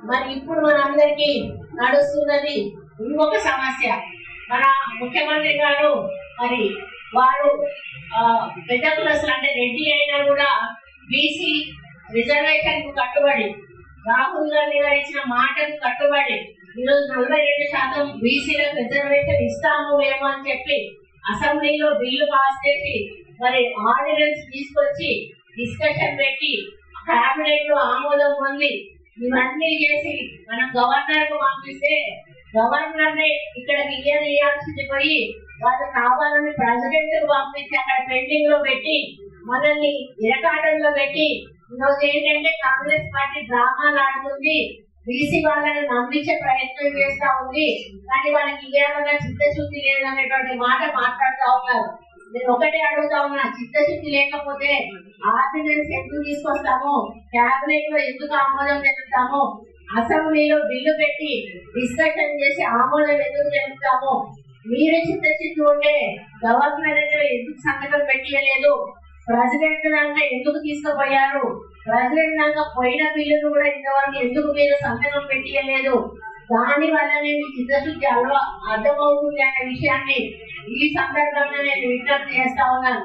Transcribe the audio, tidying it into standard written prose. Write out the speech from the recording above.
మరి ఇప్పుడు మనందరికీ నడుస్తున్నది ఇంకొక సమస్య. మన ముఖ్యమంత్రి గారు మరి వారు పెద్ద కులస్తులు అంటే రెడ్డి అయినా కూడా బీసీ రిజర్వేషన్ కు కట్టుబడి, రాహుల్ గాంధీ గారు ఇచ్చిన మాటకు కట్టుబడి ఈరోజు 42% బీసీలకు రిజర్వేషన్ ఇస్తాము మేము అని చెప్పి అసెంబ్లీలో బిల్లు పాస్ చేసి మరి ఆర్డినెన్స్ తీసుకొచ్చి డిస్కషన్ పెట్టి కేబినెట్ లో ఆమోదం పొంది ఇవన్నీ చేసి మనం గవర్నర్ కు పంపిస్తే గవర్నర్ ని ఇక్కడ ఇయ్యాల్సింది పోయి వాళ్ళు కావాలని ప్రెసిడెంట్ కు పంపించి అక్కడ పెండింగ్ లో పెట్టి మనల్ని ఇరకాటంలో పెట్టి ఈరోజు ఏంటంటే కాంగ్రెస్ పార్టీ డ్రామాలు ఆడుతుంది, బీసీ వాళ్ళని నమ్మించే ప్రయత్నం చేస్తా ఉంది, కానీ వాళ్ళకి ఇవ్వాలన్న చిత్తశుద్ధి లేదనేటువంటి మాట మాట్లాడుతూ ఉన్నారు. నేను ఒకటే అడుగుతా ఉన్నా, చిత్తశుద్ధి లేకపోతే ఆర్డినెన్స్ ఎందుకు తీసుకొస్తాము, క్యాబినెట్ లో ఎందుకు ఆమోదం చెందుతాము, అసెంబ్లీలో బిల్లు పెట్టి డిస్కషన్ చేసి ఆమోదం ఎందుకు చెందుతాము? మీరే చిత్తశుద్ధి ఉంటే గవర్నర్ దగ్గర ఎందుకు సంతకం పెట్టలేదు? ప్రెసిడెంట్ దాకా ఎందుకు తీసుకుపోయారు? ప్రెసిడెంట్ దాకా పోయిన బిల్లును కూడా ఇంతవరకు ఎందుకు మీరు సంతకం పెట్టలేదు? దాని వల్లనే మీ చిత్తశుద్ధి అర్థమవుతుంది అనే విషయాన్ని ఈ సందర్భంగా నేను విజ్ఞప్తి చేస్తా ఉన్నాను.